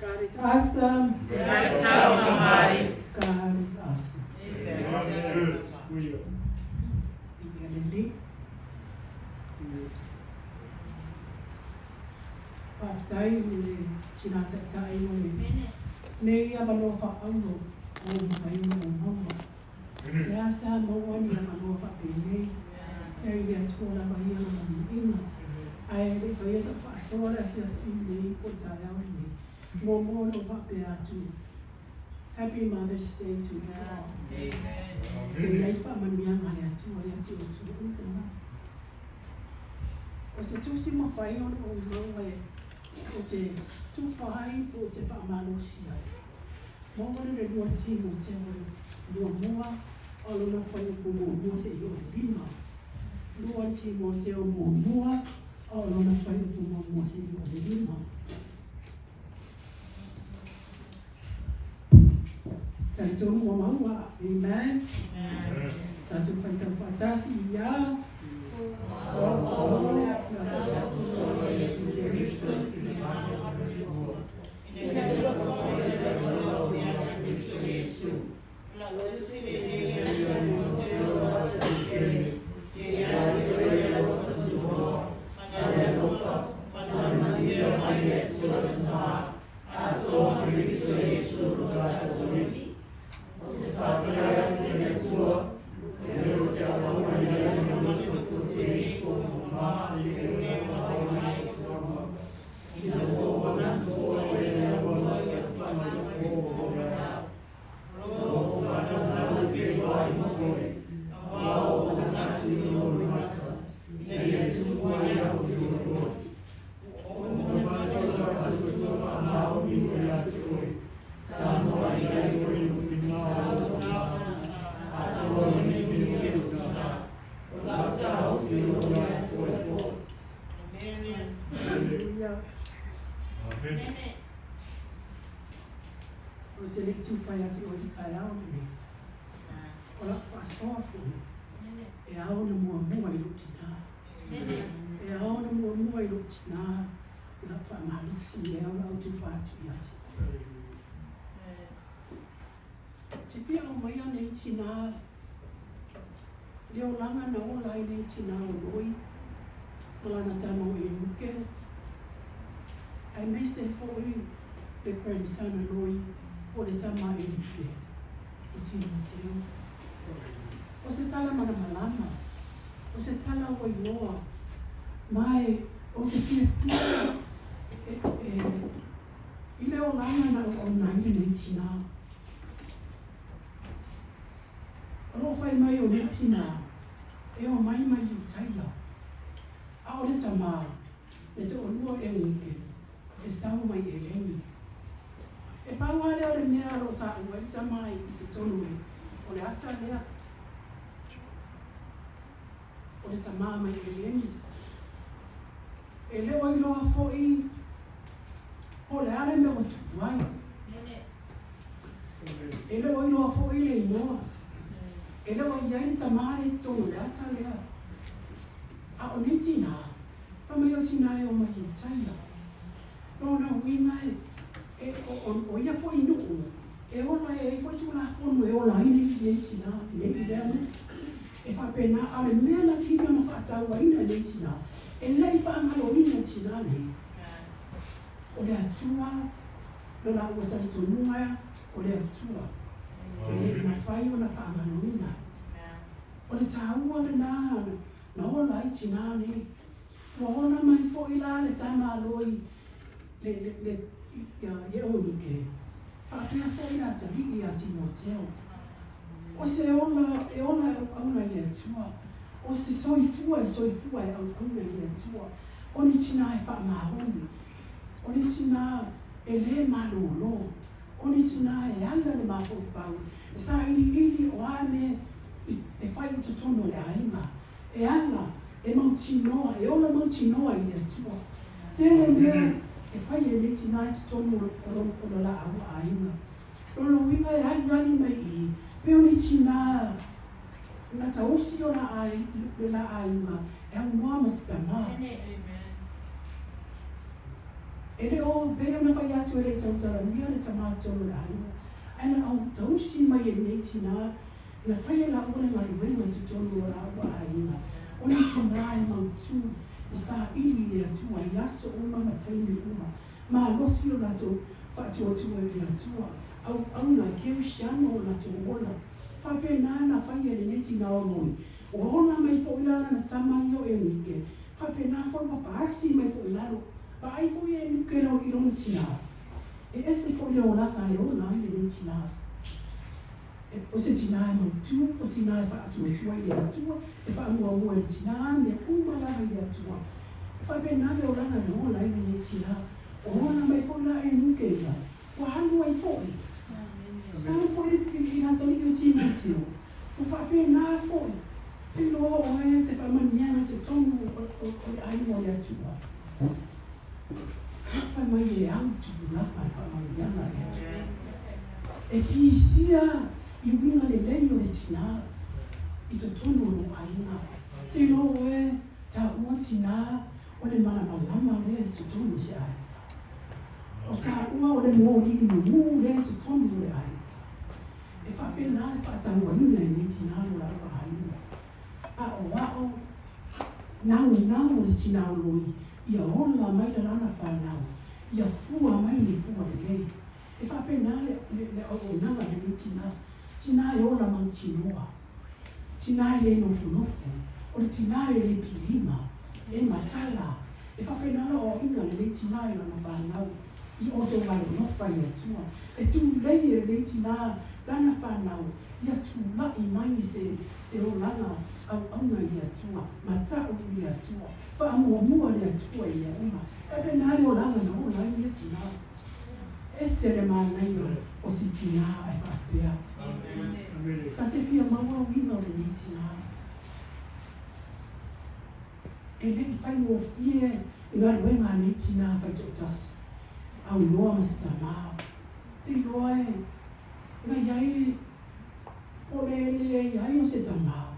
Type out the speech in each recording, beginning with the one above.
God is awesome. God is awesome, somebody. God is awesome. God is good. After you, Tina Tata, May I know for Uncle, Sasa Mawani Amanofa Pene, Area School of Ayana, I live for years of fast order here in the Port Island. More of up there too. Happy Mother's Day to you all. Amen. Life of my young man has 2 years to was a 2 sim of fire on the way. Okay, 2 5 or the Pamalusia. More than the one team will tell you more, all of for you say you're a beamer. No one team will tell more, all of for you say you're a beamer. Tatu mamawa, amen. Tatu fantasi ya. Tina, Leolanga na ola ile tina oloi, Olana tama o imuke. I may say for you, the grandson oloi, o le tama imuke, o tino. O se tala mana malama, o se tala o inoa, mai o te pia ile olanga na o na ile tina. Alo fai mai o le tina, e o mai i taia. A o le tama, e te olua e uke, e sau mai e leni. E pawale o le mea ro ta ua i tama i te tonu e, o le ata lea. O le tama mai e leni. E leo i loa foi, o le ale me o tupuai. E leo i loa foi le inoa. E lewa iai tamare tonu le ata lea. A o ni tina, pa mai o tina e o mai i taia. Rona wina o ia fo inu o. E ola e fo tula fonu e ola ine ki e tina, ne i lea me. E fa pena a le mea na tina ma fa ataua ina le tina. E lei fa amalo ina tina le. O le atua, lo la ua tari tonunga, o le atua. E le na fai o na whaanganuina. O le tāua le nā, na ola i tina ne. Wa ona mai fo i la le tama aloi, le onuke. Whaapea fo i la tariki a Timoteo. O se ola e auna i atua. O se soifua e auna i atua. O ni tina e whaamahoni. O ni tina e le malolo. O ni tina e ala le mafofau. Sa ili o ane e whai tutono le aima. E ala e mautinoa, e ola mautinoa i atua. Tele mea e whai e le tina i tutono o la au aima. Lolo winga e ani mai i. Peo ni tina na tausi o la aima. E au noa masitama. Ele o pea na whai atu ele tau tarangia le tamato la hainga. Aina au tausi mai e nei tina, na whai e la ole ngari wenga tutonu o la ua hainga. Oni tina e mautu, e sa ili le atua, i aso uma mataini uma. Ma losi o lato whatu o tua le atua. Au na keu shiano o lato ola. Whape na whai e nei tina o moi. O hona mai fo ilana na sama io e unike. Whape na fo papaasi mai fo ilano. Pa ai fo e nuke lau i rona tina. E ese fo leo laka e ona i le tina. E o se tina e mautu, o tina e whaatu o tua i le atua, e wha mua mua le tina, me umala i le atua. E whape na leo laka e ona i le tina. O ona mai fo la e nuke ia. Wa halu ai fo e. Sa fo e i nasa li o tina teo. O whape na fo e. Te loa o e se whamaniana te tonu o ai mo le atua. Whai mai e autu laka e whamaniana le atua. E pisia i winga le lei o le tina. I to tonu o lo aina. Te loa o e ta ua tina o le malamalama le so tonu se ai. O ta ua o le mōli mu le so tonu le ai. E whapena le whaatangwa ina i le tina o la ua aina. Ao nau le tina o loi, ia ola mai la lana whanau, ia fua mai ni fua le lei. E whapena le o nanga le tina e ola mau tinoa, tina e le nofu, o le tina e le pilima, e matala. E whapena le o inga le tina e lana whanau, i o te wale nofa i atua. E tu lei e le tina lana whanau, ia tu lai mai se o lana au na i atua, matau i atua, whaamua le atua i auma. Kape nare o langa na o lai i tina. E se le mānei o si tina ai whapea. Ta te fia maua wina o le ni tina. E le whai mo fie i ngā ruenga ni tina whai totas. Au loa masta maa. Te loa e, ngā iai o le iai o se tamaa.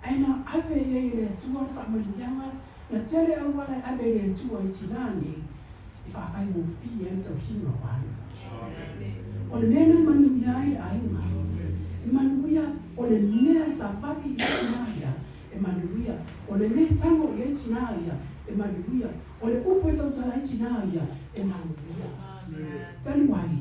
Aina abe e le atua whamarianga, na tele au wala abe le atua i tinane, e whawhai mo fi e tau singa wāna. O le mena manu iai ainga, e manuia o le mea sa waki i tinaia, e manuia, o le mea tango i tinaia, e manuia, o le upo e tautala i tinaia, e manuia. Tani wai,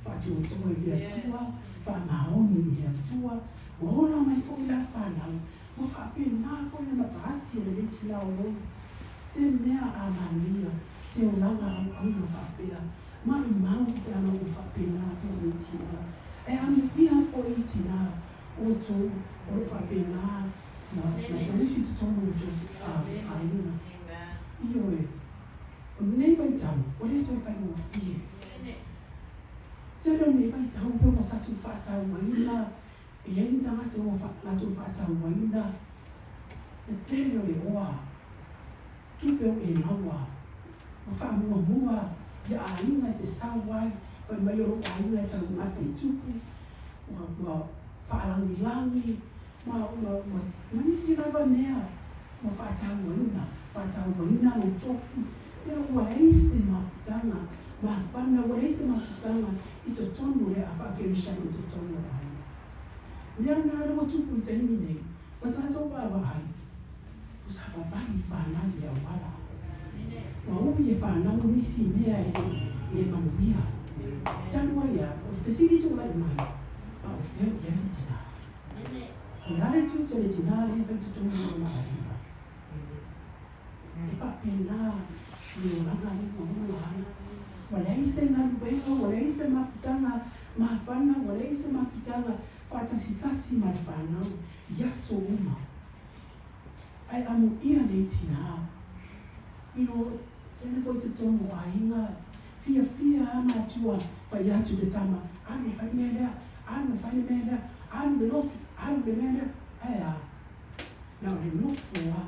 whatu o toa i le atua, whamaoni i le atua, o hola mai fo i la whanau, mo whapena fo i na paasi e le tina o lo. Se mea a mania, se o langa au na whapea, ma i mau pe ana o whapena o le tina. E anu pia fo i tina, o to, o whapena, na tanisi tu tono o to a ina. Io e, o nei vai tau, o le tau whai mo fie. Te reo nei vai tau, pe o tatu whatau waina, e ei tanga te o latu whatau waina. E te reo le oa, tupeo e maua, o wha mua, ia a inga te sawai, o mai o roa inga e tau mawhai tupu, o whaalangi, manisi rawa nea, o whatau waina o tofu, ia ua eise mafutanga, mawhana ua eise mafutanga, i to tonu le a whakerisha i to tonu le hai. Mea ngā rewa tupu i te imi nei, wa tātou wawa hai, o sa wabari whanau le a wala. Wa upi e whanau nisi mea e le manuia. Tanua ia, o le whesiri tō lai mai, a o wheo ia le tina. O le ale tūta le tina le whai tutonu o na haina. E whapena, ni o langa ni o hula hai. Wa le aise ngā ruenga, wa le aise mafutanga, mawhana, wa le aise mafutanga, whatasisasi mai whanau, yaso uma. Ai amu ia le tina. Ino, tēne fo te tono a inga, fia ama atua, whai atu le tama, anu whai mea, anu le lopi, anu le mea, aia. Nau le nofua,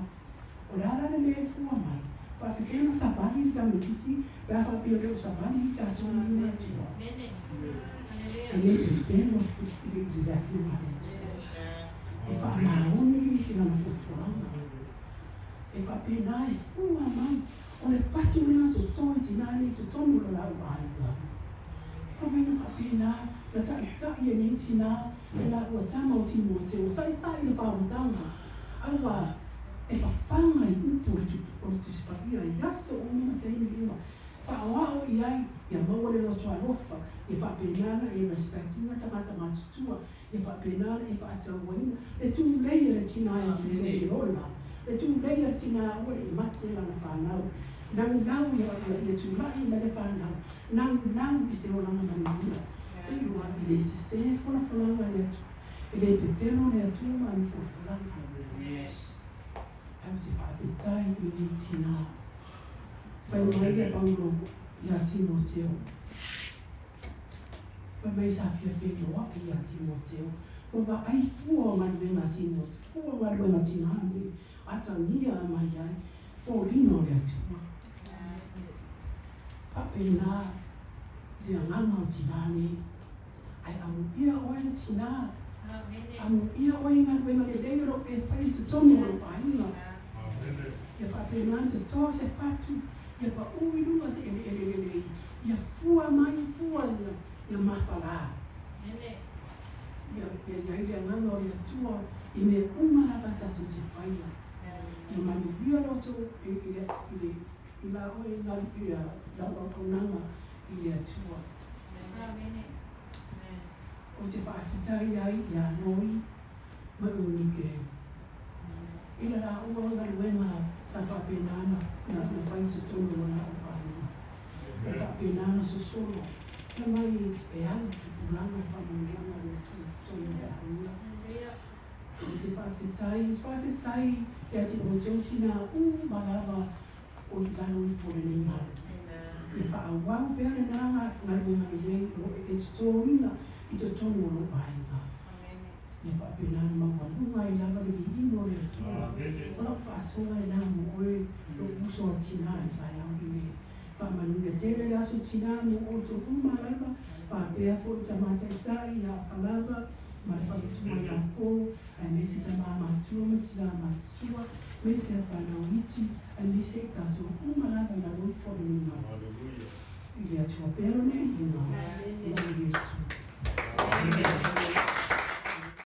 o le ala le mea fua mai, whawhikena sabani i tama titi, pēa whapio leo sabani i tātona i mea tua. E le pēno i le afi mare atua. E wha maoni i ngana fufuranga. E whapena e fua mai, O le whatu mea to toi tinani to tonu la lau ai la. Whamena whapena, na tai e nei tina, e la ua tama o timo te o tai le whaamutanga. Aua, e whawhanga i upu o le tisipahia, i aso o mina teini iwa. Whaawao i ai, ia maua le loto alofa, e whapenana e respectinga tamata matutua, e whapenana e whaatauaina, e tu leia le tina e tu leia rola, e tu leia sina ua e matela na whanau. Nau ia tu mai na le whanau, nau i se olanga manua. Te iwa i le sise whanawhananga le atu, e le pepero le atu mani whanawhananga. Am te whawhetai i ni tina. Pai mai le paulo ia Timoteo. Pai mai sa fia whenua ia Timoteo. Wa ai fua manuenga Timoteo. Fua manuenga tinani. Ata nia mai ai. Fo lino le atua. Papena le anganga o tinani. Ai amu ia oe le tina. Amu ia oe manuenga le leiro e whai te tono o whainga. Ia papena te toa se fatu. Ia pa ui lua se ele. Ia fua mai fua ia mawhala. Ia ia nganga o ia tua i me umara batatu te whaia. Ia manu ia loto i la oe ngari ia la o nanga i ia tua. O te whaafitai ai ia noi ma unike. Ila la ua ngaruenga sa whapenana na whai su tono na o paina. Na whapenana su solo. Na mai e au tupulanga whamanulanga le tono na haula. O te whaafitai e ati o jautina malawa o lalo i fore ma. E whaawau pēr e nanga ngaruenga i lei o e tutorina i to tono o paina. Ne whapenana mawanunga i lava le ino le atua. Ola whaasonga e nā mo oe o uso a tina e tai au i le. Whamanunga tere le aso tina mo o to humarama. Whapea fo i tamata i tai i a whalava. Ma le whaketua i a fo. A mesi tamama atua ma tina matua. Mesi a whanau iti. A mesi e tato humarama i la roi fo le nima. I le atua perone i ngā. I la Yesu.